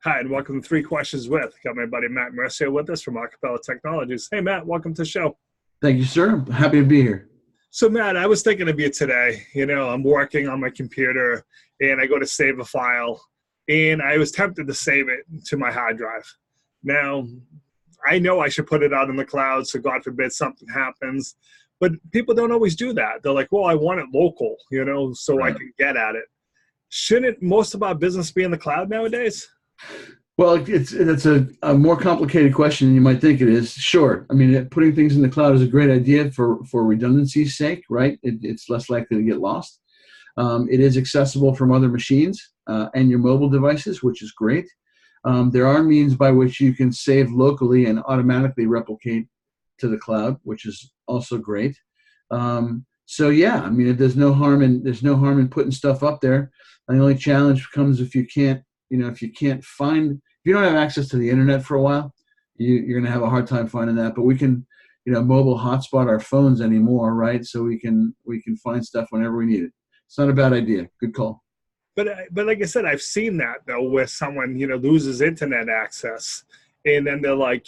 Hi, and welcome to Three Questions With. Got my buddy Matt Mercier with us from Acapella Technologies. Hey, Matt, welcome to the show. Thank you, sir. I'm happy to be here. So, Matt, I was thinking of you today. I'm working on my computer, and I go to save a file, and I was tempted to save it to my hard drive. Now, I know I should put it out in the cloud, so God forbid something happens, but people don't always do that. They're like, well, I want it local, so I can get at it. Shouldn't most of our business be in the cloud nowadays? Well, it's a more complicated question than you might think it is. Sure. I mean, putting things in the cloud is a great idea for redundancy's sake, right? It's less likely to get lost. It is accessible from other machines and your mobile devices, which is great. There are means by which you can save locally and automatically replicate to the cloud, which is also great. So yeah, I mean, there's no harm in putting stuff up there. And the only challenge comes if you can't if you don't have access to the internet for a while, you're going to have a hard time finding that. But we can, mobile hotspot our phones anymore, right? So we can find stuff whenever we need it. It's not a bad idea. Good call. But like I said, I've seen that though, where someone loses internet access, and then they're like,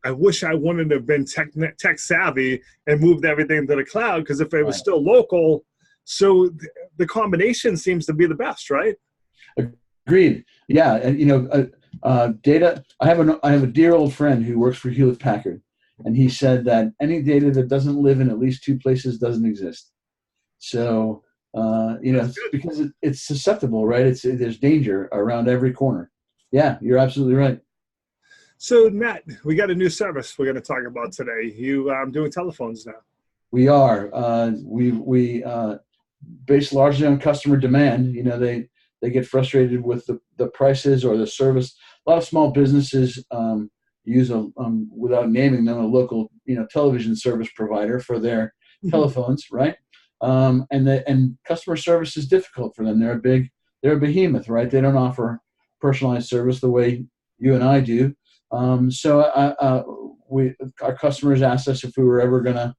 I wish I wouldn't have been tech savvy and moved everything to the cloud, because if it was still local, so the combination seems to be the best, right? Agreed. Yeah, and data. I have a dear old friend who works for Hewlett Packard, and he said that any data that doesn't live in at least two places doesn't exist. So because it's susceptible, right? There's danger around every corner. Yeah, you're absolutely right. So Matt, we got a new service we're going to talk about today. You doing telephones now? We are. We based largely on customer demand. They get frustrated with the prices or the service. A lot of small businesses use without naming them, a local television service provider for their telephones, right? And customer service is difficult for them. They're a behemoth, right? They don't offer personalized service the way you and I do. So our customers asked us if we were ever going to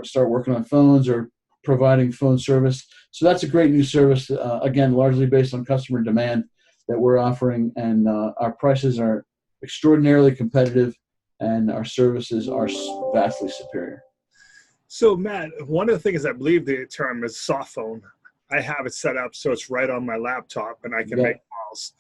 start working on phones or providing phone service. So that's a great new service, again, largely based on customer demand that we're offering, and our prices are extraordinarily competitive, and our services are vastly superior. So Matt, one of the things I believe the term is soft phone. I have it set up so it's right on my laptop and I can make calls.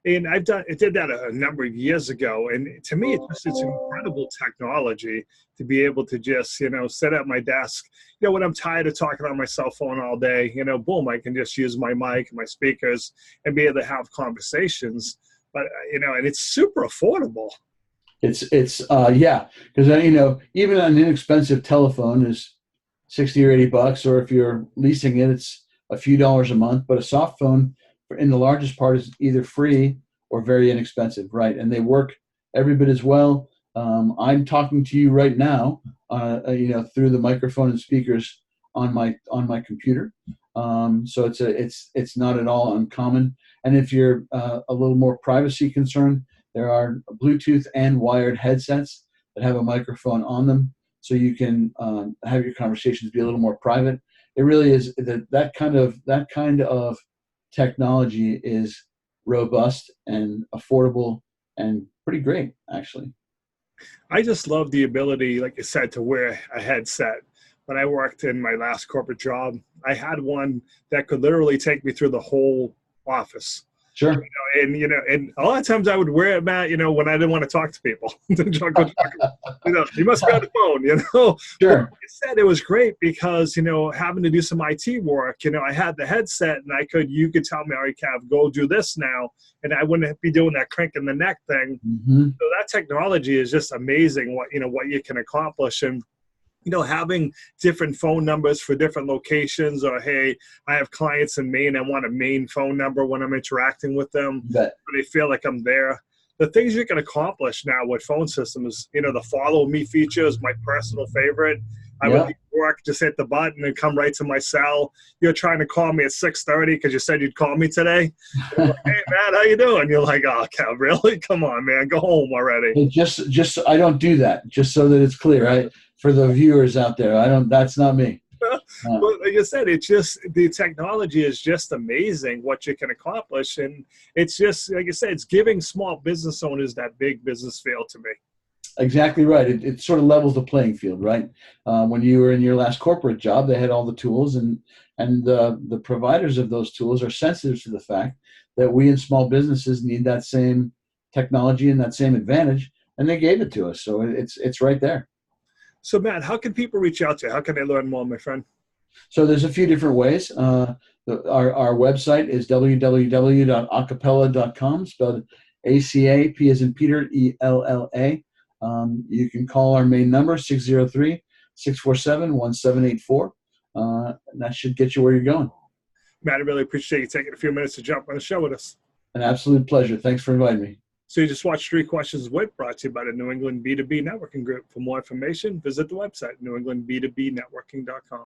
And I did that a number of years ago. And to me, it's incredible technology to be able to just, sit at my desk. When I'm tired of talking on my cell phone all day, boom, I can just use my mic and my speakers and be able to have conversations. But, and it's super affordable. It's yeah, because even an inexpensive telephone is $60 or $80, or if you're leasing it, it's a few dollars a month. But a soft phone, in the largest part, is either free or very inexpensive, right? And they work every bit as well. I'm talking to you right now, through the microphone and speakers on my computer. So it's not at all uncommon. And if you're a little more privacy concerned, there are Bluetooth and wired headsets that have a microphone on them, so you can have your conversations be a little more private. It really is that kind of technology is robust and affordable and pretty great, actually. I just love the ability, like you said, to wear a headset. When I worked in my last corporate job, I had one that could literally take me through the whole office. Sure. And a lot of times I would wear it, Matt, when I didn't want to talk to people. You must be on the phone, Sure. Like I said, it was great because, having to do some IT work, I had the headset and you could tell me, all right, Cav, go do this now. And I wouldn't be doing that crank in the neck thing. Mm-hmm. So that technology is just amazing what you can accomplish. And having different phone numbers for different locations, or, hey, I have clients in Maine, I want a Maine phone number when I'm interacting with them. So they feel like I'm there. The things you can accomplish now with phone systems, the follow me feature is my personal favorite. I would leave work, just hit the button and come right to my cell. You're trying to call me at 6:30 because you said you'd call me today. Like, hey, Matt, how you doing? You're like, oh, Kev, really? Come on, man, go home already. Hey, just I don't do that. Just so that it's clear, right? For the viewers out there, that's not me. Well, like I said, it's just the technology is just amazing what you can accomplish, and it's just like I said, it's giving small business owners that big business feel to me. Exactly right. It sort of levels the playing field, right? When you were in your last corporate job, they had all the tools, and the providers of those tools are sensitive to the fact that we in small businesses need that same technology and that same advantage, and they gave it to us. So it's right there. So, Matt, how can people reach out to you? How can they learn more, my friend? So there's a few different ways. Our website is www.acapella.com, spelled ACAP as in Peter, ELLA. You can call our main number, 603-647-1784. And that should get you where you're going. Matt, I really appreciate you taking a few minutes to jump on the show with us. An absolute pleasure. Thanks for inviting me. So you just watched Three Questions with, brought to you by the New England B2B Networking Group. For more information, visit the website, newenglandb2bnetworking.com.